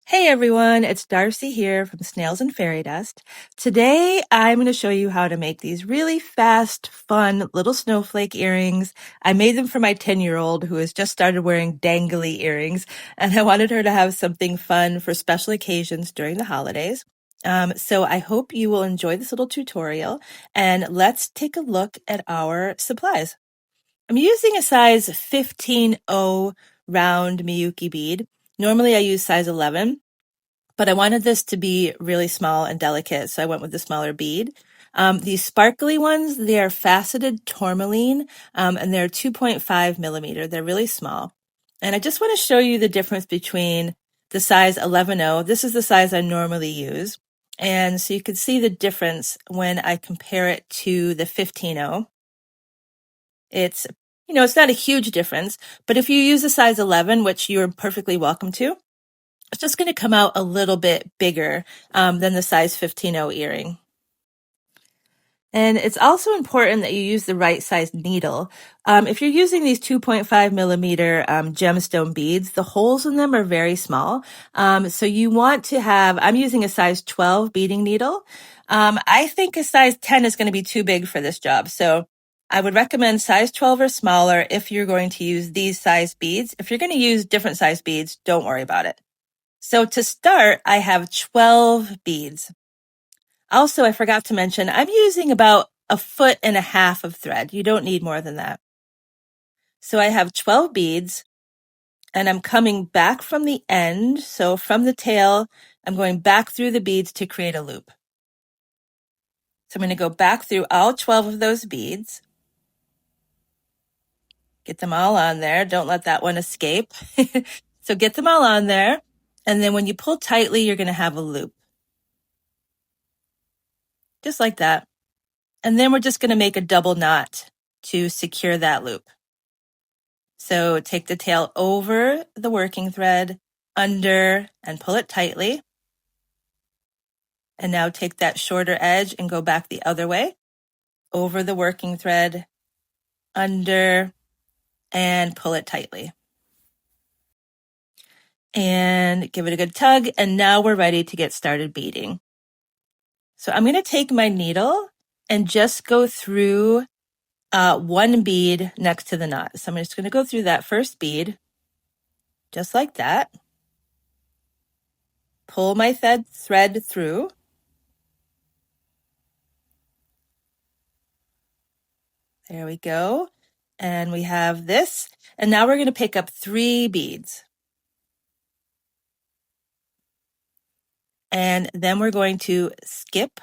Hey everyone, it's Darcy here from Snails and Fairy Dust. Today I'm going to show you how to make these really fast, fun little snowflake earrings. I made them for my 10-year-old who has just started wearing dangly earrings, and I wanted her to have something fun for special occasions during the holidays. So I hope you will enjoy this little tutorial, and let's take a look at our supplies. I'm using a size 15-0 round miyuki bead. Normally I use size 11, but I wanted this to be really small and delicate, so I went with the smaller bead. These sparkly ones, they are faceted tourmaline, and they're 2.5 millimeter. They're really small. And I just want to show you the difference between the size 11-0. This is the size I normally use. And so you can see the difference when I compare it to the 15-0. It's not a huge difference, but if you use a size 11, which you're perfectly welcome to, it's just going to come out a little bit bigger than the size 15-0 earring. And it's also important that you use the right size needle. If you're using these 2.5 millimeter gemstone beads, the holes in them are very small. So you want to have, I'm using a size 12 beading needle. I think a size 10 is going to be too big for this job. So I would recommend size 12 or smaller if you're going to use these size beads. If you're going to use different size beads, don't worry about it. So to start, I have 12 beads. Also, I forgot to mention, I'm using about 1.5 feet of thread. You don't need more than that. So I have 12 beads, and I'm coming back from the end. So from the tail, I'm going back through the beads to create a loop. So I'm going to go back through all 12 of those beads. Get them all on there. Don't let that one escape. So get them all on there. And then when you pull tightly, you're going to have a loop. Just like that. And then we're just going to make a double knot to secure that loop. So take the tail over the working thread, under, and pull it tightly. And now take that shorter edge and go back the other way, over the working thread, under, and pull it tightly. And give it a good tug, and now we're ready to get started beading. So I'm going to take my needle and just go through one bead next to the knot. So I'm just going to go through that first bead, just like that. Pull my thread through. There we go. And we have this. And now we're going to pick up 3 beads. And then we're going to skip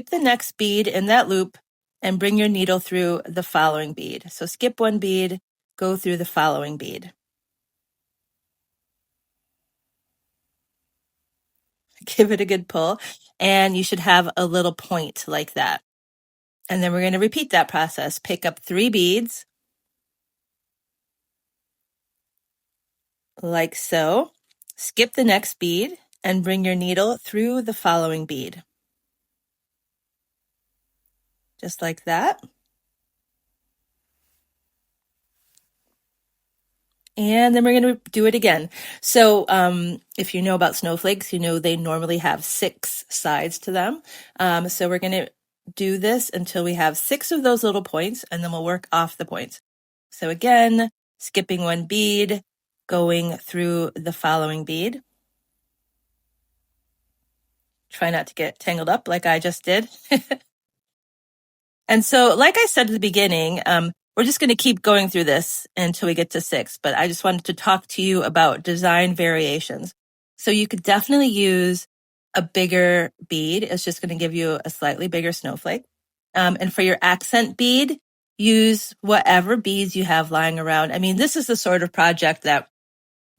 the next bead in that loop and bring your needle through the following bead. So skip one bead, go through the following bead. Give it a good pull, and you should have a little point like that. And then we're going to repeat that process. Pick up 3 beads, like so. Skip the next bead and bring your needle through the following bead. Just like that. And then we're going to do it again. So if you know about snowflakes, you know they normally have 6 sides to them. So we're going to do this until we have 6 of those little points, and then we'll work off the points. So again, skipping one bead, going through the following bead. Try not to get tangled up like I just did. And so, like I said at the beginning, we're just going to keep going through this until we get to 6, but I just wanted to talk to you about design variations. So you could definitely use a bigger bead. It's just going to give you a slightly bigger snowflake. And for your accent bead, use whatever beads you have lying around. I mean, this is the sort of project that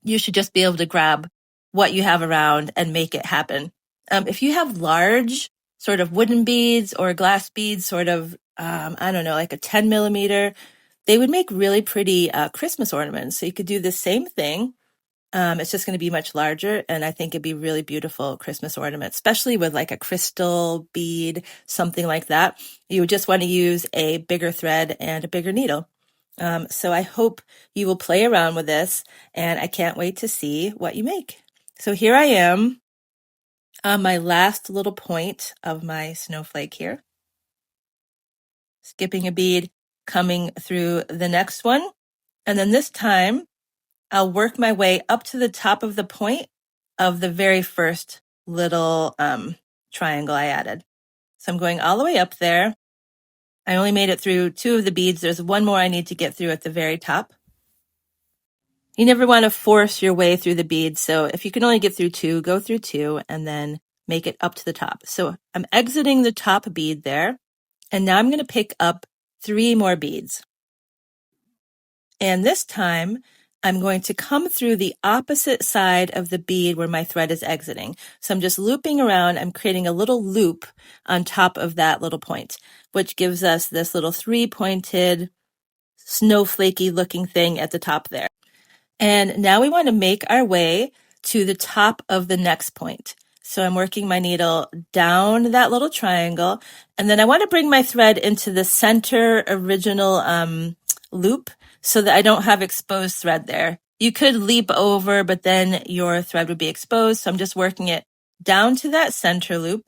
you should just be able to grab what you have around and make it happen. If you have large sort of wooden beads or glass beads, sort of, I don't know, like a 10 millimeter, they would make really pretty Christmas ornaments. So you could do the same thing. It's just going to be much larger, and I think it'd be really beautiful Christmas ornament, especially with like a crystal bead, something like that. You would just want to use a bigger thread and a bigger needle. So I hope you will play around with this, and I can't wait to see what you make. So here I am on my last little point of my snowflake here. Skipping a bead, coming through the next one. And then this time, I'll work my way up to the top of the point of the very first little triangle I added. So I'm going all the way up there. I only made it through 2 of the beads. There's one more I need to get through at the very top. You never want to force your way through the beads. So if you can only get through 2, go through 2 and then make it up to the top. So I'm exiting the top bead there. And now I'm going to pick up 3 more beads. And this time I'm going to come through the opposite side of the bead where my thread is exiting. So I'm just looping around. I'm creating a little loop on top of that little point, which gives us this little 3-pointed snowflakey looking thing at the top there. And now we want to make our way to the top of the next point. So I'm working my needle down that little triangle, and then I want to bring my thread into the center original loop so that I don't have exposed thread there. You could leap over, but then your thread would be exposed. So I'm just working it down to that center loop,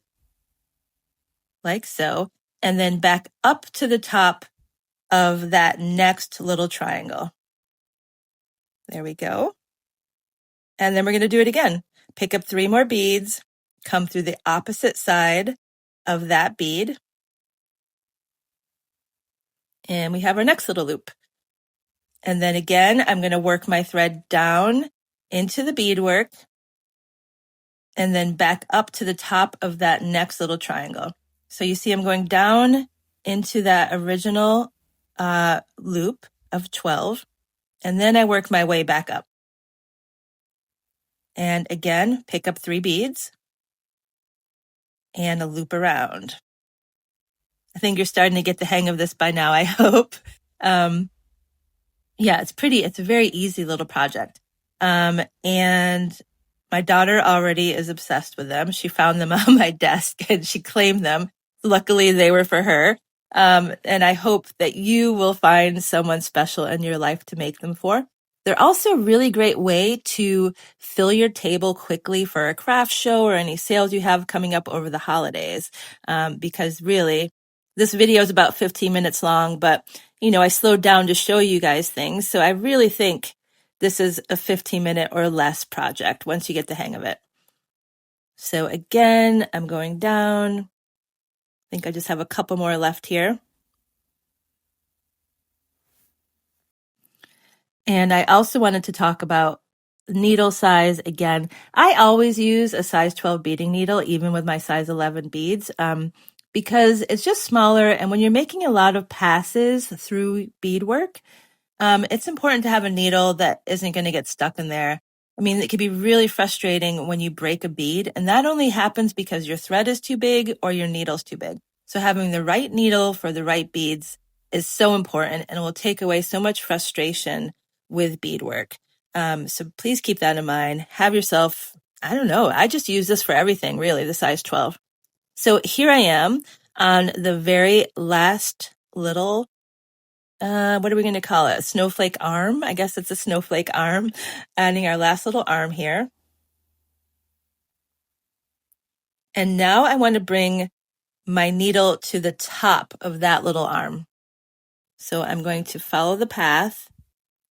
like so, and then back up to the top of that next little triangle. There we go. And then we're going to do it again. Pick up 3 more beads, come through the opposite side of that bead. And we have our next little loop. And then again, I'm going to work my thread down into the beadwork and then back up to the top of that next little triangle. So you see I'm going down into that original loop of 12, and then I work my way back up. And again, pick up 3 beads and a loop around. I think you're starting to get the hang of this by now, I hope. Yeah, it's a very easy little project. And my daughter already is obsessed with them. She found them on my desk and she claimed them. Luckily, they were for her. And I hope that you will find someone special in your life to make them for. They're also a really great way to fill your table quickly for a craft show or any sales you have coming up over the holidays. Because really, this video is about 15 minutes long, but I slowed down to show you guys things. So I really think this is a 15-minute or less project once you get the hang of it. So again, I'm going down. I think I just have a couple more left here. And I also wanted to talk about needle size again. I always use a size 12 beading needle, even with my size 11 beads, because it's just smaller. And when you're making a lot of passes through beadwork, it's important to have a needle that isn't going to get stuck in there. I mean, it can be really frustrating when you break a bead, and that only happens because your thread is too big or your needle's too big. So having the right needle for the right beads is so important, and it will take away so much frustration with beadwork. So please keep that in mind. Have yourself, I just use this for everything, really, the size 12. So here I am on the very last little what are we going to call it? Snowflake arm. I guess it's a snowflake arm. Adding our last little arm here. And now I want to bring my needle to the top of that little arm. So I'm going to follow the path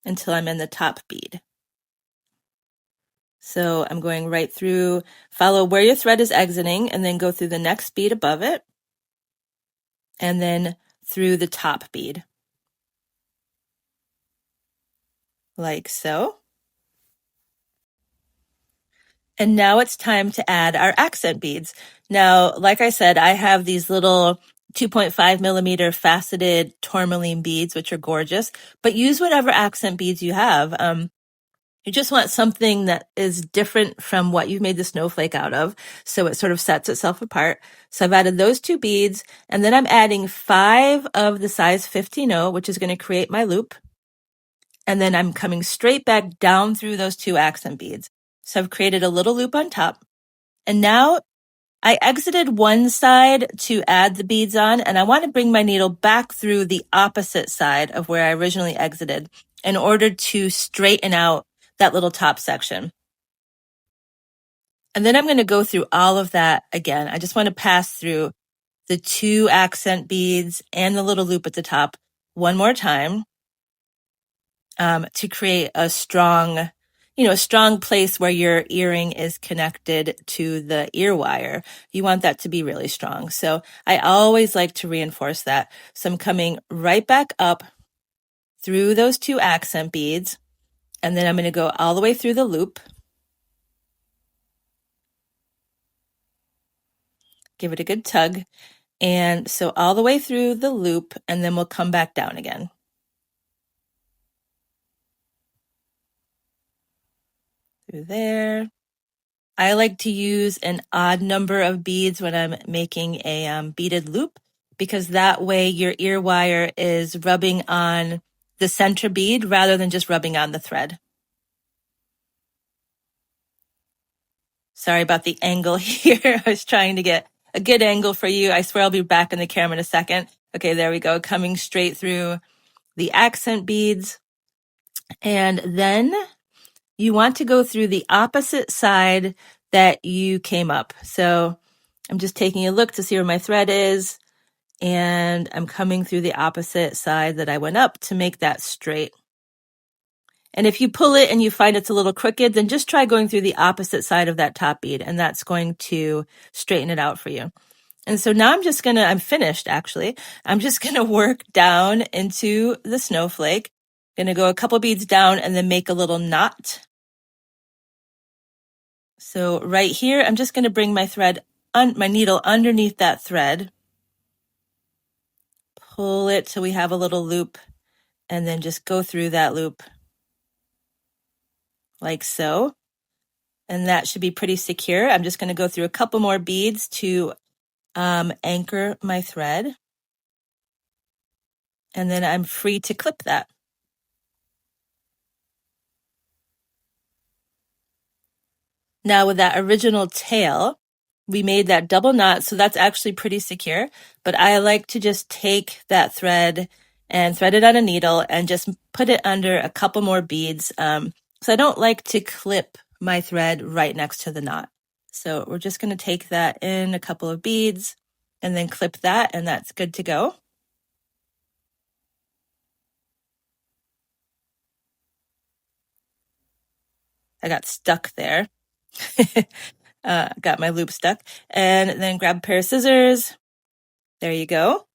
until I'm in the top bead. So I'm going right through, follow where your thread is exiting, and then go through the next bead above it, and then through the top bead. Like so. And now it's time to add our accent beads. Now, like I said, I have these little 2.5 millimeter faceted tourmaline beads, which are gorgeous, but use whatever accent beads you have. You just want something that is different from what you've made the snowflake out of, so it sort of sets itself apart. So I've added those 2 beads, and then I'm adding 5 of the size 15-0, which is going to create my loop. And then I'm coming straight back down through those 2 accent beads. So I've created a little loop on top. And now I exited one side to add the beads on, and I want to bring my needle back through the opposite side of where I originally exited in order to straighten out that little top section. And then I'm going to go through all of that again. I just want to pass through the 2 accent beads and the little loop at the top one more time to create a strong, a strong place where your earring is connected to the ear wire. You want that to be really strong. So I always like to reinforce that. So I'm coming right back up through those 2 accent beads, and then I'm going to go all the way through the loop. Give it a good tug. And so all the way through the loop, and then we'll come back down again. Through there. I like to use an odd number of beads when I'm making a beaded loop, because that way your ear wire is rubbing on the center bead rather than just rubbing on the thread. Sorry about the angle here. I was trying to get a good angle for you. I swear I'll be back in the camera in a second. Okay, there we go. Coming straight through the accent beads. And then you want to go through the opposite side that you came up. So I'm just taking a look to see where my thread is, and I'm coming through the opposite side that I went up to make that straight. And if you pull it and you find it's a little crooked, then just try going through the opposite side of that top bead, and that's going to straighten it out for you. And so now I'm finished actually. I'm just gonna work down into the snowflake. Gonna go a couple beads down and then make a little knot. So right here, I'm just gonna bring my my needle underneath that thread. Pull it till we have a little loop, and then just go through that loop like so. And that should be pretty secure. I'm just going to go through a couple more beads to anchor my thread. And then I'm free to clip that. Now with that original tail, we made that double knot, so that's actually pretty secure. But I like to just take that thread and thread it on a needle and just put it under a couple more beads. So I don't like to clip my thread right next to the knot. So we're just going to take that in a couple of beads and then clip that, and that's good to go. I got stuck there. Got my loop stuck. And then grab a pair of scissors. There you go.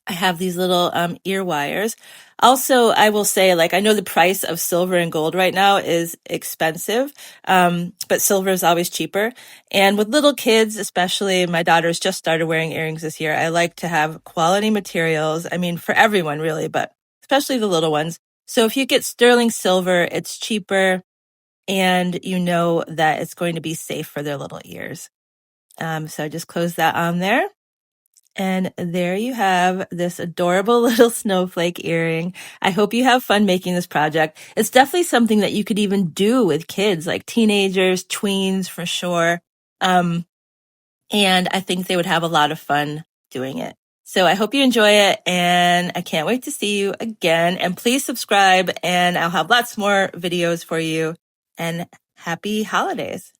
I have these little ear wires. Also, I will say, I know the price of silver and gold right now is expensive, but silver is always cheaper. And with little kids, especially, my daughter's just started wearing earrings this year, I like to have quality materials. I mean, for everyone really, but especially the little ones. So if you get sterling silver, it's cheaper, and you know that it's going to be safe for their little ears. So I just close that on there. And there you have this adorable little snowflake earring. I hope you have fun making this project. It's definitely something that you could even do with kids, like teenagers, tweens for sure. And I think they would have a lot of fun doing it. So I hope you enjoy it, and I can't wait to see you again. And please subscribe, and I'll have lots more videos for you. And happy holidays.